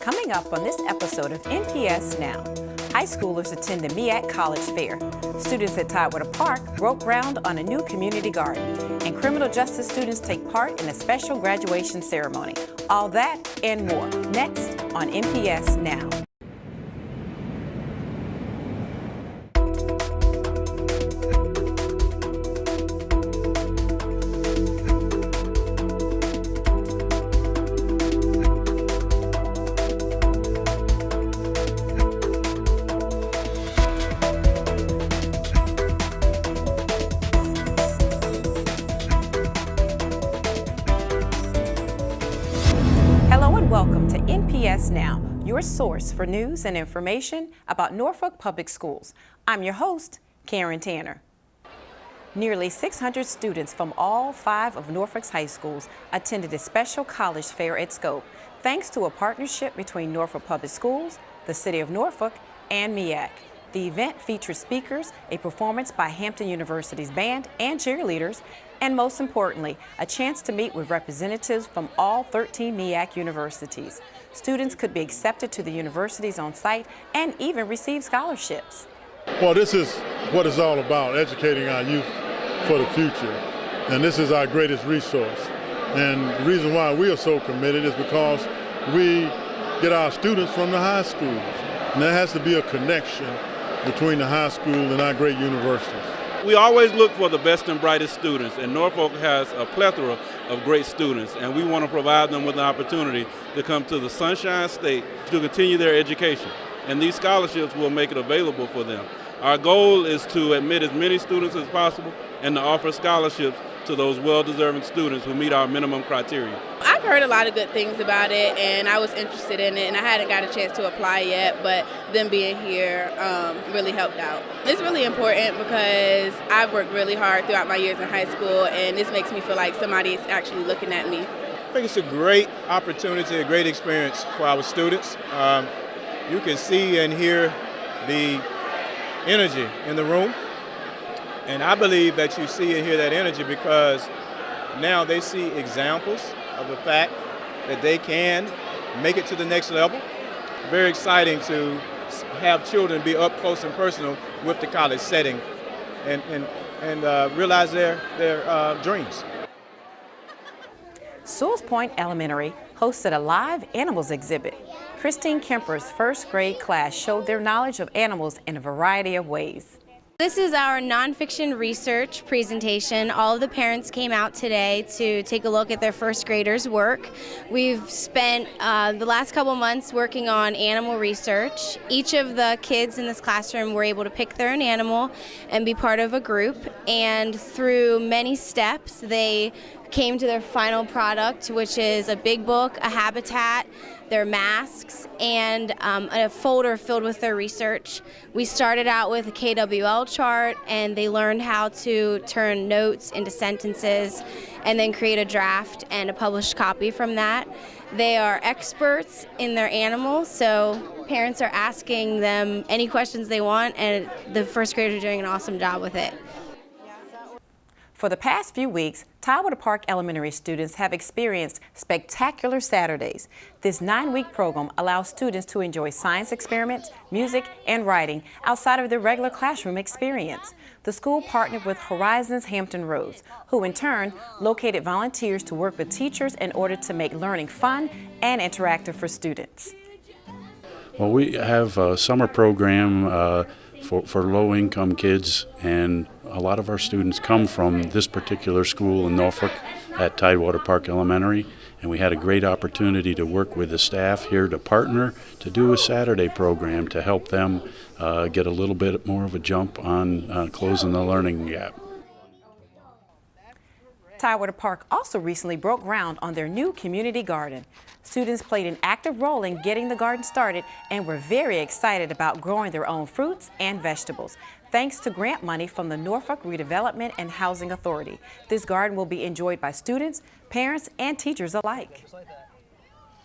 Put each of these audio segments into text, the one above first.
Coming up on this episode of NPS Now, high schoolers attend the MEAC College Fair. Students at Tidewater Park broke ground on a new community garden, and criminal justice students take part in a special graduation ceremony. All that and more next on NPS Now. Welcome to NPS Now, your source for news and information about Norfolk Public Schools. I'm your host, Karen Tanner. Nearly 600 students from all 5 of Norfolk's high schools attended a special college fair at Scope, thanks to a partnership between Norfolk Public Schools, the City of Norfolk, and MEAC. The event featured speakers, a performance by Hampton University's band and cheerleaders, and most importantly, a chance to meet with representatives from all 13 MEAC universities. Students could be accepted to the universities on site and even receive scholarships. Well, this is what it's all about, educating our youth for the future. And this is our greatest resource. And the reason why we are so committed is because we get our students from the high schools. And there has to be a connection between the high school and our great universities. We always look for the best and brightest students, and Norfolk has a plethora of great students, and we want to provide them with an opportunity to come to the Sunshine State to continue their education. And these scholarships will make it available for them. Our goal is to admit as many students as possible and to offer scholarships to those well-deserving students who meet our minimum criteria. I've heard a lot of good things about it, and I was interested in it, and I hadn't got a chance to apply yet, but them being here really helped out. It's really important because I've worked really hard throughout my years in high school, and this makes me feel like somebody is actually looking at me. I think it's a great opportunity, a great experience for our students. You can see and hear the energy in the room. And I believe that you see and hear that energy because now they see examples of the fact that they can make it to the next level. Very exciting to have children be up close and personal with the college setting and realize their dreams. Sewell's Point Elementary hosted a live animals exhibit. Christine Kemper's first grade class showed their knowledge of animals in a variety of ways. This is our nonfiction research presentation. All of the parents came out today to take a look at their first graders' work. We've spent the last couple months working on animal research. Each of the kids in this classroom were able to pick their own animal and be part of a group, and through many steps they came to their final product, which is a big book, a habitat, their masks, and a folder filled with their research. We started out with a KWL chart, and they learned how to turn notes into sentences and then create a draft and a published copy from that. They are experts in their animals, so parents are asking them any questions they want, and the first graders are doing an awesome job with it. For the past few weeks, Tidewater Park Elementary students have experienced spectacular Saturdays. This 9-week program allows students to enjoy science experiments, music, and writing outside of their regular classroom experience. The school partnered with Horizons Hampton Roads, who in turn located volunteers to work with teachers in order to make learning fun and interactive for students. Well, we have a summer program for low-income kids, and a lot of our students come from this particular school in Norfolk at Tidewater Park Elementary, and we had a great opportunity to work with the staff here to partner to do a Saturday program to help them get a little bit more of a jump on closing the learning gap. Tidewater Park also recently broke ground on their new community garden. Students played an active role in getting the garden started and were very excited about growing their own fruits and vegetables, thanks to grant money from the Norfolk Redevelopment and Housing Authority. This garden will be enjoyed by students, parents, and teachers alike.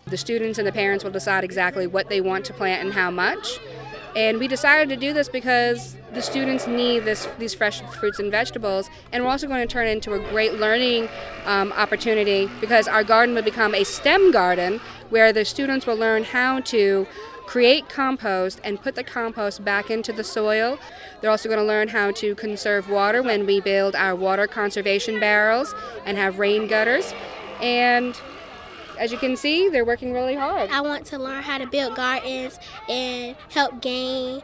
The students and the parents will decide exactly what they want to plant and how much. And we decided to do this because the students need these fresh fruits and vegetables, and we're also going to turn it into a great learning opportunity, because our garden will become a STEM garden where the students will learn how to create compost and put the compost back into the soil. They're also going to learn how to conserve water when we build our water conservation barrels and have rain gutters. And as you can see, they're working really hard. I want to learn how to build gardens and help gain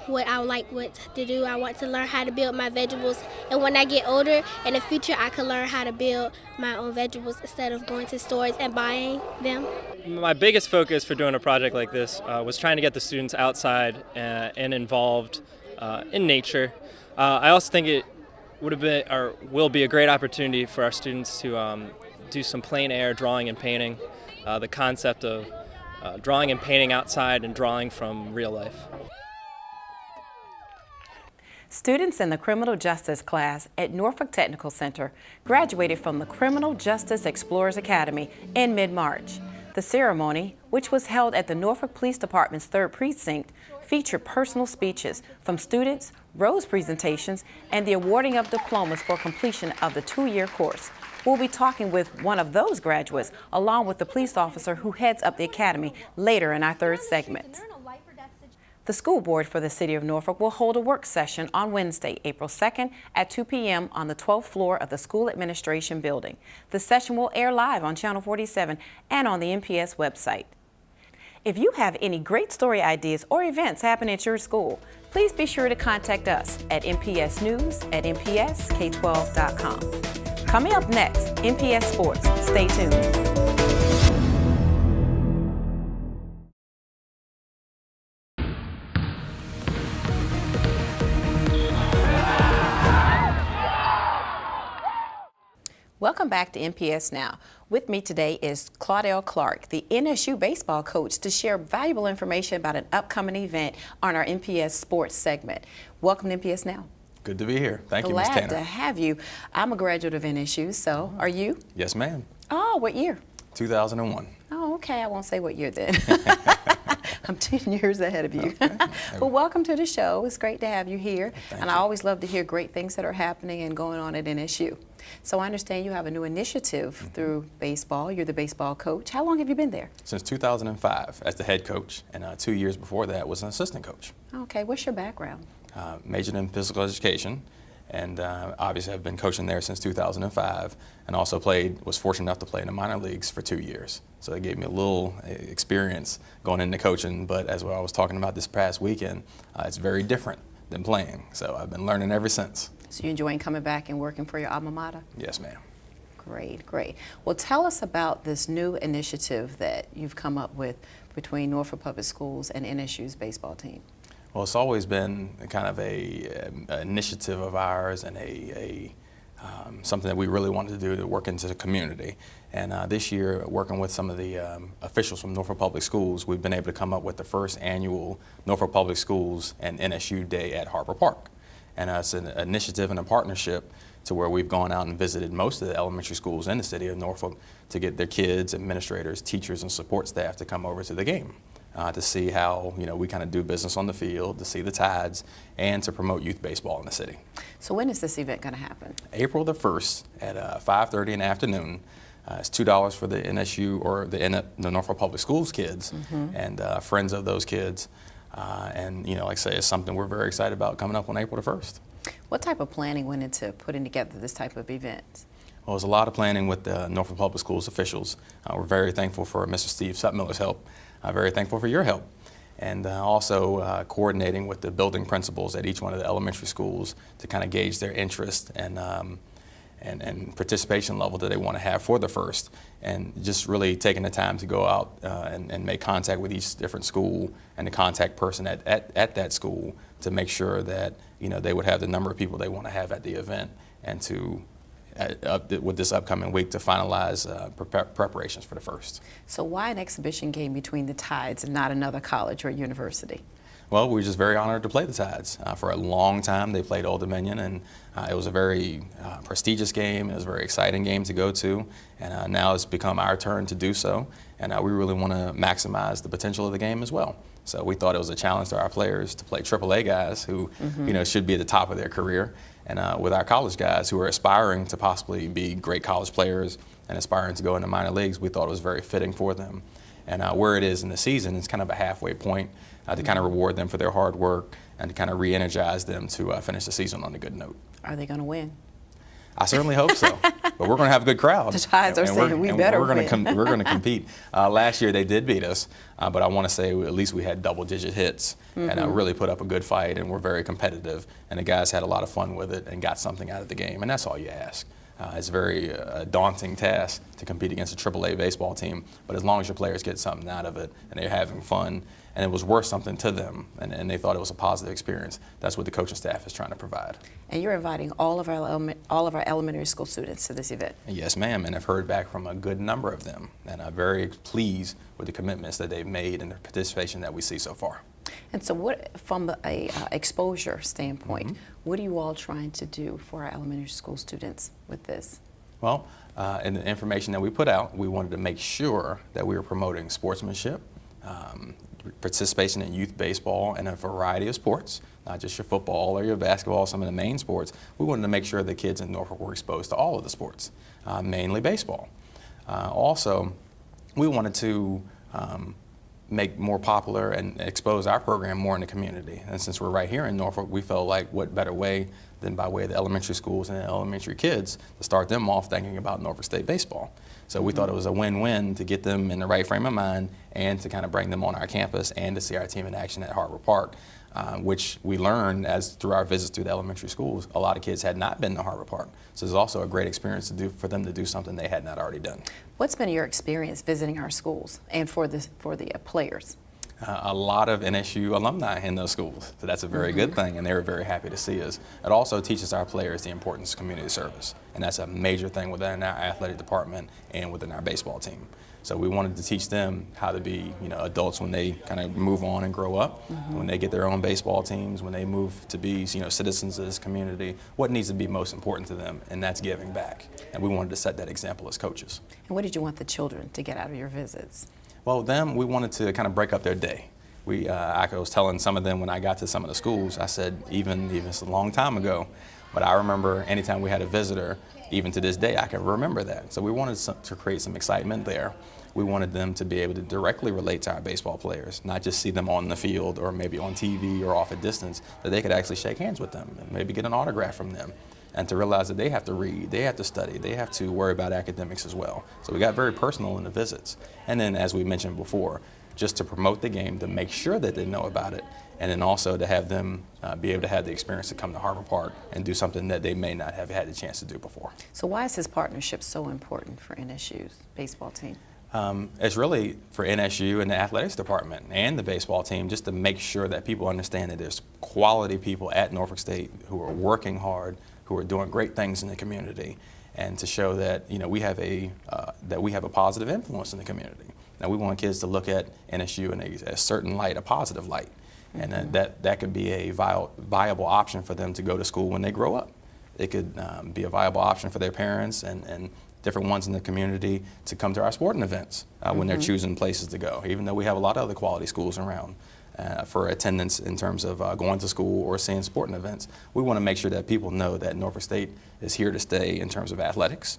what I like to do. I want to learn how to build my vegetables, and when I get older in the future, I can learn how to build my own vegetables instead of going to stores and buying them. My biggest focus for doing a project like this was trying to get the students outside and involved in nature. I also think it would have been or will be a great opportunity for our students to do some plein air drawing and painting, the concept of drawing and painting outside and drawing from real life. Students in the Criminal Justice class at Norfolk Technical Center graduated from the Criminal Justice Explorers Academy in mid-March. The ceremony, which was held at the Norfolk Police Department's 3rd Precinct, featured personal speeches from students, rose presentations, and the awarding of diplomas for completion of the 2-year course. We'll be talking with one of those graduates, along with the police officer who heads up the academy, later in our 3rd segment. The school board for the City of Norfolk will hold a work session on Wednesday, April 2nd at 2 p.m. on the 12th floor of the School Administration Building. The session will air live on Channel 47 and on the NPS website. If you have any great story ideas or events happening at your school, please be sure to contact us at npsnews@npsk12.com. Coming up next, NPS Sports. Stay tuned. Welcome back to NPS Now. With me today is Claudel Clark, the NSU baseball coach, to share valuable information about an upcoming event on our NPS Sports segment. Welcome to NPS Now. Good to be here. Thank you, Ms. Tanner. Glad to have you. I'm a graduate of NSU, so are you? Yes, ma'am. Oh, what year? 2001. Oh, okay. I won't say what year then. I'm 10 years ahead of you. Okay. Well, welcome to the show. It's great to have you here. Thank and you. I always love to hear great things that are happening and going on at NSU. So I understand you have a new initiative through baseball. You're the baseball coach. How long have you been there? Since 2005 as the head coach, and 2 years before that was an assistant coach. Okay. What's your background? Majored in physical education, and obviously I've been coaching there since 2005, and also was fortunate enough to play in the minor leagues for 2 years. So it gave me a little experience going into coaching, but as I was talking about this past weekend, it's very different than playing. So I've been learning ever since. So you're enjoying coming back and working for your alma mater? Yes, ma'am. Great, great. Well, tell us about this new initiative that you've come up with between Norfolk Public Schools and NSU's baseball team. Well, it's always been kind of an initiative of ours and something that we really wanted to do to work into the community. And this year, working with some of the officials from Norfolk Public Schools, we've been able to come up with the first annual Norfolk Public Schools and NSU Day at Harper Park. And it's an initiative and a partnership to where we've gone out and visited most of the elementary schools in the city of Norfolk to get their kids, administrators, teachers, and support staff to come over to the game. To see how we kind of do business on the field, to see the Tides, and to promote youth baseball in the city. So when is this event going to happen? April the 1st at 5:30 in the afternoon. It's $2 for the NSU or the Norfolk Public Schools kids and friends of those kids. And like I say, it's something we're very excited about coming up on April the 1st. What type of planning went into putting together this type of event? Well, there's a lot of planning with the Norfolk Public Schools officials. We're very thankful for Mr. Steve Sutmiller's help. Very thankful for your help. And also coordinating with the building principals at each one of the elementary schools to kind of gauge their interest and participation level that they want to have for the first. And just really taking the time to go out and make contact with each different school and the contact person at that school to make sure that they would have the number of people they want to have at the event, and to with this upcoming week to finalize preparations for the first. So why an exhibition game between the Tides and not another college or university? Well, we were just very honored to play the Tides. For a long time, they played Old Dominion, and it was a very prestigious game. It was a very exciting game to go to, and now it's become our turn to do so. And we really want to maximize the potential of the game as well. So we thought it was a challenge to our players to play AAA guys who, should be at the top of their career, and with our college guys who are aspiring to possibly be great college players and aspiring to go into minor leagues. We thought it was very fitting for them. And where it is in the season, it's kind of a halfway point to kind of reward them for their hard work and to kind of re-energize them to finish the season on a good note. Are they going to win? I certainly hope so, but we're going to have a good crowd. The Tides are saying we better win. win. We're going to compete. Last year they did beat us, but I want to say at least we had double-digit hits and really put up a good fight, and we're very competitive. And the guys had a lot of fun with it and got something out of the game, and that's all you ask. It's a very daunting task to compete against a AAA baseball team, but as long as your players get something out of it and they're having fun and it was worth something to them and they thought it was a positive experience, that's what the coaching staff is trying to provide. And you're inviting all of our elementary school students to this event. Yes, ma'am, and I've heard back from a good number of them, and I'm very pleased with the commitments that they've made and the participation that we see so far. And so what, from a exposure standpoint, what are you all trying to do for our elementary school students with this? Well, in the information that we put out, we wanted to make sure that we were promoting sportsmanship, participation in youth baseball and a variety of sports, not just your football or your basketball, some of the main sports. We wanted to make sure the kids in Norfolk were exposed to all of the sports, mainly baseball. Also, we wanted to make more popular and expose our program more in the community. And since we're right here in Norfolk, we felt like what better way than by way of the elementary schools and the elementary kids to start them off thinking about Norfolk State baseball. So we thought it was a win-win to get them in the right frame of mind and to kind of bring them on our campus and to see our team in action at Harbor Park, which we learned as through our visits through the elementary schools, a lot of kids had not been to Harbor Park. So it's also a great experience to do for them to do something they had not already done. What's been your experience visiting our schools and for the players? A lot of NSU alumni in those schools, so that's a very good thing, and they were very happy to see us. It also teaches our players the importance of community service, and that's a major thing within our athletic department and within our baseball team. So we wanted to teach them how to be, adults when they kind of move on and grow up, when they get their own baseball teams, when they move to be, citizens of this community, what needs to be most important to them, and that's giving back. And we wanted to set that example as coaches. And what did you want the children to get out of your visits? Well, we wanted to kind of break up their day. I was telling some of them when I got to some of the schools, I said, even it's a long time ago, but I remember anytime we had a visitor, even to this day, I can remember that. So we wanted to create some excitement there. We wanted them to be able to directly relate to our baseball players, not just see them on the field or maybe on TV or off a distance, that they could actually shake hands with them and maybe get an autograph from them. And to realize that they have to read, they have to study, they have to worry about academics as well. So we got very personal in the visits. And then, as we mentioned before, just to promote the game, to make sure that they know about it, and then also to have them be able to have the experience to come to Harbor Park and do something that they may not have had the chance to do before. So why is this partnership so important for NSU's baseball team? It's really for NSU and the athletics department and the baseball team, just to make sure that people understand that there's quality people at Norfolk State who are working hard, who are doing great things in the community, and to show that we have a positive influence in the community. Now we want kids to look at NSU in a certain light, a positive light, and that could be a viable option for them to go to school when they grow up. It could be a viable option for their parents and different ones in the community to come to our sporting events when they're choosing places to go, even though we have a lot of other quality schools around. For attendance in terms of going to school or seeing sporting events. We want to make sure that people know that Norfolk State is here to stay in terms of athletics,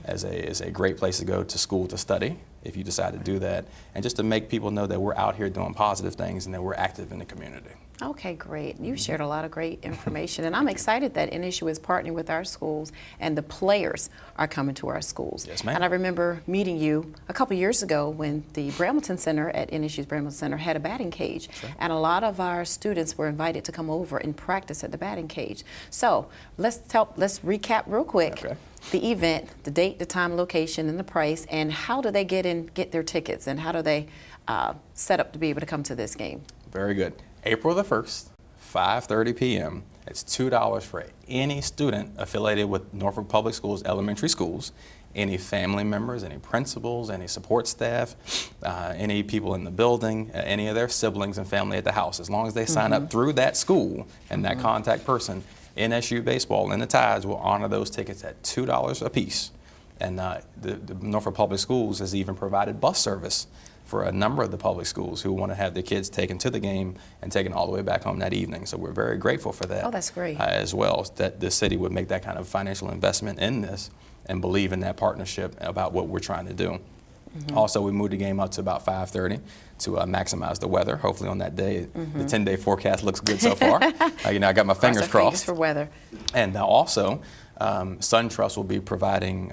as a great place to go to school to study if you decide to do that, and just to make people know that we're out here doing positive things and that we're active in the community. Okay, great. You shared a lot of great information, and I'm excited that NSU is partnering with our schools and the players are coming to our schools. Yes, ma'am. And I remember meeting you a couple years ago when the Brambleton Center at NSU's Brambleton Center had a batting cage, and a lot of our students were invited to come over and practice at the batting cage. So let's recap real quick. Okay. The event, the date, the time, location, and the price, and how do they get their tickets, and how do they set up to be able to come to this game? Very good. April the 1st, 5:30 p.m. It's $2 for any student affiliated with Norfolk Public Schools elementary schools, any family members, any principals, any support staff, any people in the building, any of their siblings and family at the house. As long as they sign up through that school and that contact person, NSU Baseball and the Tides will honor those tickets at $2 a piece. And the Norfolk Public Schools has even provided bus service for a number of the public schools who want to have their kids taken to the game and taken all the way back home that evening. So we're very grateful for that. Oh, that's great. As well, that the city would make that kind of financial investment in this and believe in that partnership about what we're trying to do. Also, we moved the game up to about 5:30 to maximize the weather. Hopefully on that day, the 10-day forecast looks good so far. You know, I got my fingers crossed. For weather. And also, SunTrust will be providing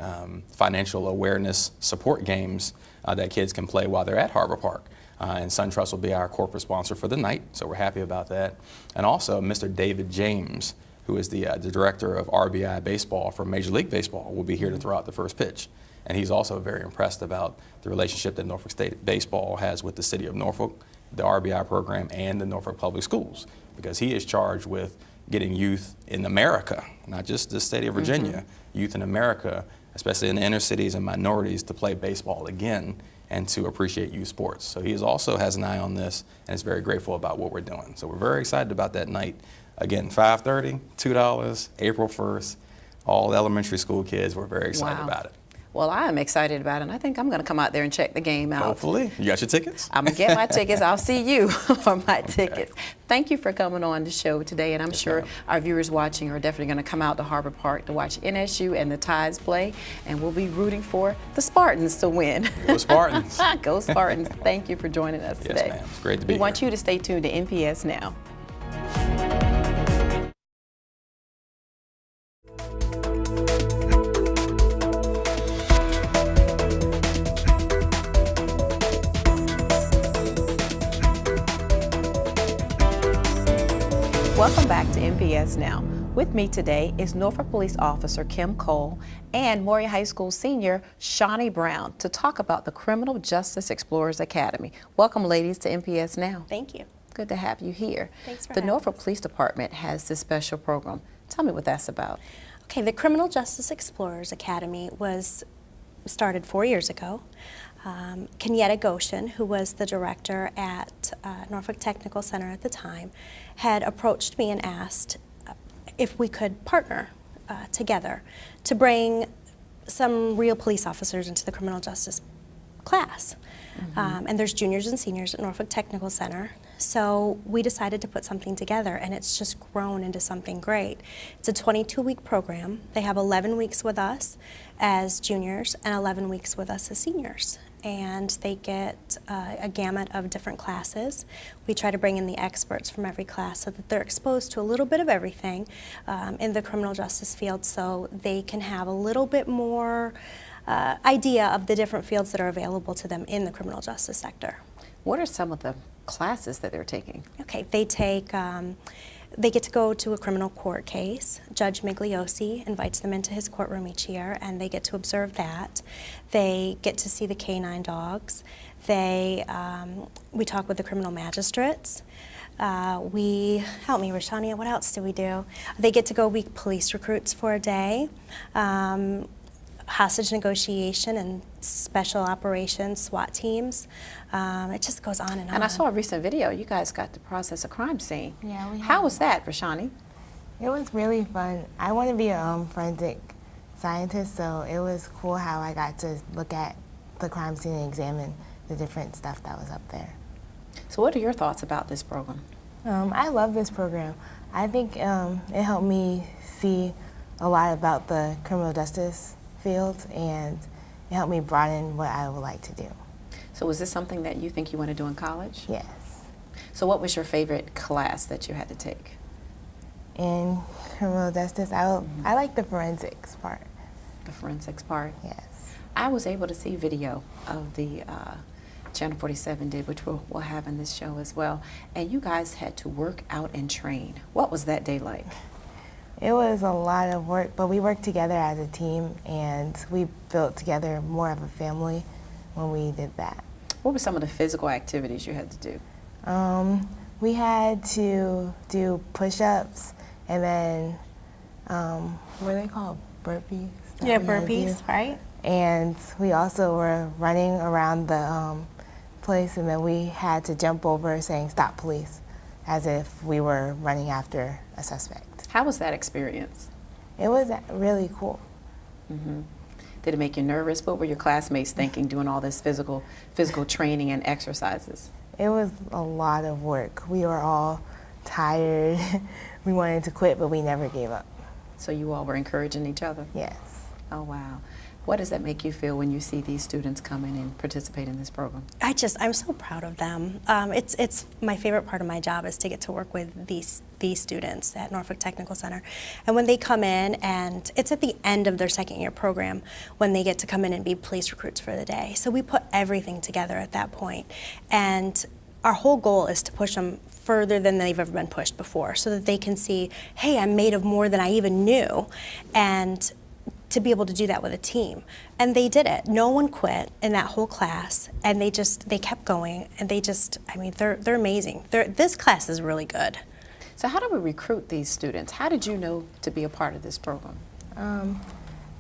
financial awareness support games that kids can play while they're at Harbor Park. And SunTrust will be our corporate sponsor for the night, so we're happy about that. And also, Mr. David James, who is the director of RBI Baseball for Major League Baseball, will be here to throw out the first pitch. And he's also very impressed about the relationship that Norfolk State Baseball has with the city of Norfolk, the RBI program, and the Norfolk Public Schools, because he is charged with getting youth in America, not just the state of Virginia, youth in America, especially in the inner cities and minorities, to play baseball again and to appreciate youth sports. So he also has an eye on this and is very grateful about what we're doing. So we're very excited about that night. Again, 5:30, $2, April 1st. All elementary school kids, we're very excited about it. Well, I am excited about it, and I think I'm going to come out there and check the game out. Hopefully. You got your tickets? I'm going to get my tickets. I'll see you for my tickets. Thank you for coming on the show today, and I'm sure our viewers watching are definitely going to come out to Harbor Park to watch NSU and the Tides play, and we'll be rooting for the Spartans to win. Go Spartans. Go Spartans. Thank you for joining us today. Yes, ma'am. It's great to be here. We want you to stay tuned to NPS Now. Welcome back to NPS Now. With me today is Norfolk Police Officer Kim Cole and Maury High School senior Shawnee Brown to talk about the Criminal Justice Explorers Academy. Welcome, ladies, to NPS Now. Thank you. Good to have you here. Thanks for The having Norfolk us. Police Department has this special program. Tell me what that's about. Okay, the Criminal Justice Explorers Academy was started 4 years ago. Kenyatta Goshen, who was the director at Norfolk Technical Center at the time, had approached me and asked if we could partner together to bring some real police officers into the criminal justice class. And there's juniors and seniors at Norfolk Technical Center. So we decided to put something together, and it's just grown into something great. It's a 22-week program. They have 11 weeks with us as juniors and 11 weeks with us as seniors. And they get a gamut of different classes. We try to bring in the experts from every class so that they're exposed to a little bit of everything in the criminal justice field, so they can have a little bit more idea of the different fields that are available to them in the criminal justice sector. What are some of the classes that they're taking? Okay, they take, they get to go to a criminal court case. Judge Migliosi invites them into his courtroom each year, and they get to observe that. They get to see the canine dogs. They, we talk with the criminal magistrates. Help me, Rashania, what else do we do? They get to go be police recruits for a day. Hostage negotiation and special operations, SWAT teams. It just goes on and on. And I saw a recent video. You guys got to process a crime scene. Yeah, we How was that, Rashani? It was really fun. I want to be a forensic scientist, so it was cool how I got to look at the crime scene and examine the different stuff that was up there. So what are your thoughts about this program? I love this program. I think it helped me see a lot about the criminal justice field, and it helped me broaden what I would like to do. So is this something that you think you want to do in college? Yes. So what was your favorite class that you had to take? In criminal justice, I like the forensics part. The forensics part? Yes. I was able to see video of the Channel 47 did, which we'll have in this show as well. And you guys had to work out and train. What was that day like? It was a lot of work, but we worked together as a team, and we built together more of a family when we did that. What were some of the physical activities you had to do? We had to do push-ups, and then, what are they called? Burpees? Yeah, burpees, right? And we also were running around the place, and then we had to jump over saying "Stop, police," as if we were running after a suspect. How was that experience? It was really cool. Did it make you nervous? What were your classmates thinking doing all this physical training and exercises? It was a lot of work. We were all tired. We wanted to quit, but we never gave up. So you all were encouraging each other? Yes. Oh, wow. What does that make you feel when you see these students come in and participate in this program? I'm so proud of them. It's my favorite part of my job is to get to work with these students at Norfolk Technical Center. And when they come in, and it's at the end of their second year program, when they get to come in and be police recruits for the day. So we put everything together at that point. And our whole goal is to push them further than they've ever been pushed before, so that they can see, hey, I'm made of more than I even knew. And to be able to do that with a team. And they did it. No one quit in that whole class, and they kept going, and they're amazing. This class is really good. So how do we recruit these students? How did you know to be a part of this program?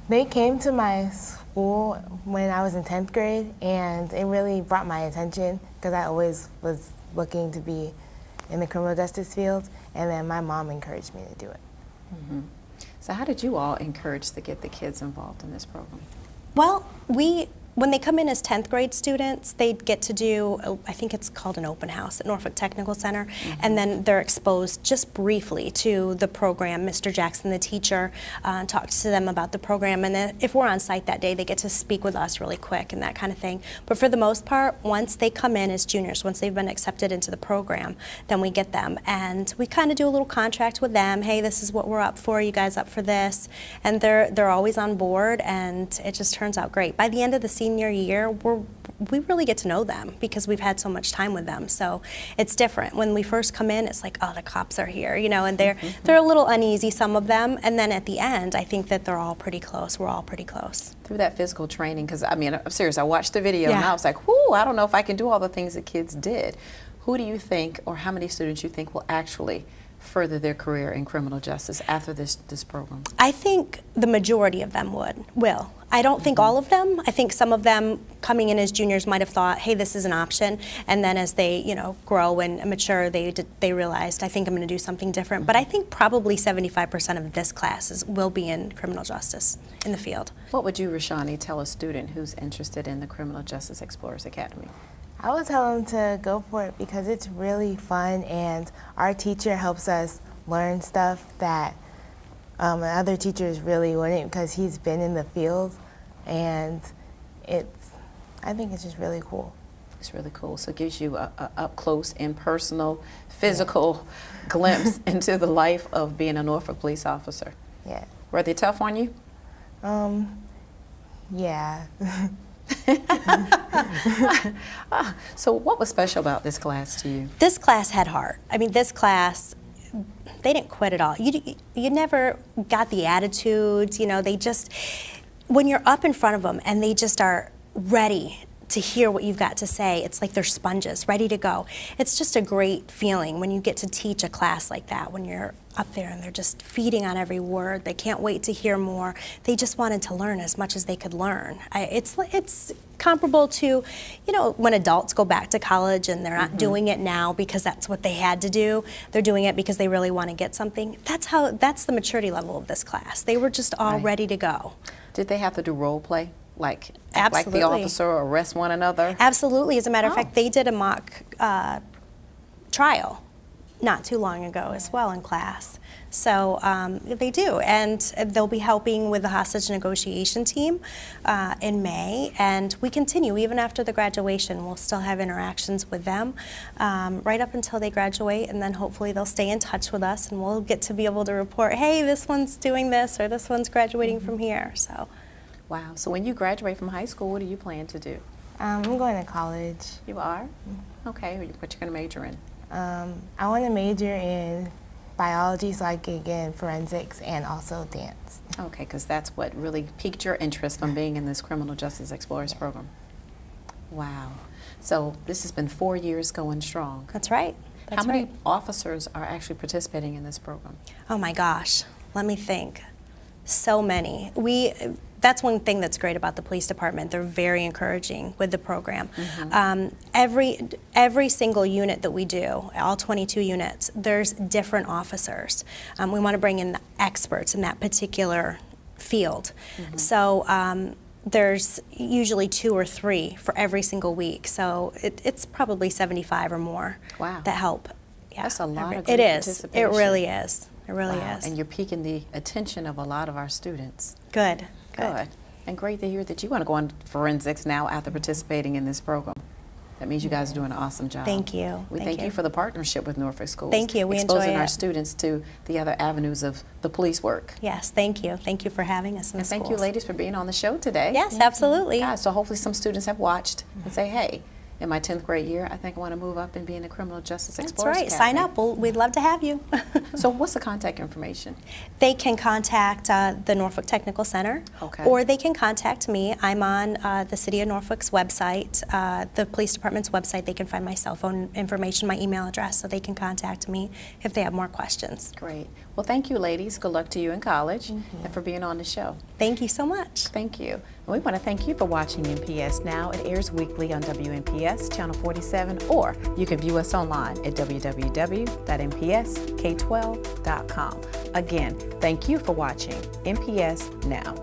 They came to my school when I was in 10th grade, and it really brought my attention because I always was looking to be in the criminal justice field, and then my mom encouraged me to do it. So how did you all encourage to get the kids involved in this program? Well, when they come in as 10th grade students, they get to do, I think it's called an open house at Norfolk Technical Center, and then they're exposed just briefly to the program. Mr. Jackson, the teacher, talks to them about the program, and then if we're on site that day, they get to speak with us really quick and that kind of thing. But for the most part, once they come in as juniors, once they've been accepted into the program, then we get them, and we kind of do a little contract with them. Hey, this is what we're up for. You guys up for this? And they're always on board, and it just turns out great. By the end of the senior year, we really get to know them because we've had so much time with them. So it's different. When we first come in, it's like, oh, the cops are here, and they're a little uneasy, some of them. And then at the end, I think that they're all pretty close. We're all pretty close. Through that physical training, because I'm serious, I watched the video and I was like, whoo, I don't know if I can do all the things the kids did. Who do you think, or how many students you think will actually further their career in criminal justice after this program? I think the majority of them will. I don't think all of them. I think some of them coming in as juniors might have thought, hey, this is an option, and then as they grow and mature, they realized, I think I'm going to do something different. But I think probably 75% of this class will be in criminal justice in the field. What would you, Rashani, tell a student who's interested in the Criminal Justice Explorers Academy? I would tell them to go for it because it's really fun, and our teacher helps us learn stuff that other teachers really wouldn't, because he's been in the field, and I think it's just really cool. It's really cool. So it gives you a up close and personal, physical glimpse into the life of being a Norfolk police officer. Yeah. Were they tough on you? Yeah. So what was special about this class to you? This class had heart. I mean, this class, they didn't quit at all. You never got the attitudes, they just, when you're up in front of them and they just are ready to hear what you've got to say, it's like they're sponges, ready to go. It's just a great feeling when you get to teach a class like that, when you're up there and they're just feeding on every word. They can't wait to hear more. They just wanted to learn as much as they could learn. It's comparable to, when adults go back to college and they're not doing it now because that's what they had to do. They're doing it because they really want to get something. That's the maturity level of this class. They were just all ready to go. Did they have to do role play? Like Absolutely. the officer arrest one another? Absolutely. As a matter of fact, they did a mock trial not too long ago as well in class. So they do, and they'll be helping with the hostage negotiation team in May, and we continue even after the graduation. We'll still have interactions with them right up until they graduate, and then hopefully they'll stay in touch with us, and we'll get to be able to report, hey, this one's doing this, or this one's graduating from here. So. Wow. So when you graduate from high school, what do you plan to do? I'm going to college. You are? Okay. What you going to major in? I want to major in biology so I can get in forensics and also dance. Okay, because that's what really piqued your interest from being in this Criminal Justice Explorers program. Wow. So this has been 4 years going strong. That's right. How many officers are actually participating in this program? Oh my gosh. Let me think. So many. that's one thing that's great about the police department. They're very encouraging with the program. Every single unit that we do, all 22 units, there's different officers. We want to bring in the experts in that particular field. So there's usually 2 or 3 for every single week. So it's probably 75 or more that help. Yeah. That's a lot of It is. participation. It really is. It really is. And you're piquing the attention of a lot of our students. Good. Good. And great to hear that you want to go on forensics now after participating in this program. That means you guys are doing an awesome job. Thank you. We thank you for the partnership with Norfolk Schools. Thank you. We enjoy exposing our it. students to the other avenues of the police work. Yes, thank you. Thank you for having us in the And thank you, schools. ladies, for being on the show today. Yes, absolutely. Yeah, so hopefully some students have watched and say, hey, in my 10th grade year, I think I want to move up and be in the Criminal Justice That's Explorers right. Academy. Sign up. We'd love to have you. So what's the contact information? They can contact the Norfolk Technical Center, or they can contact me. I'm on the City of Norfolk's website, the Police Department's website. They can find my cell phone information, my email address, so they can contact me if they have more questions. Great. Well, thank you, ladies. Good luck to you in college and for being on the show. Thank you so much. Thank you. And we want to thank you for watching NPS Now. It airs weekly on WNPS, Channel 47, or you can view us online at www.npsk12.com. Again, thank you for watching NPS Now.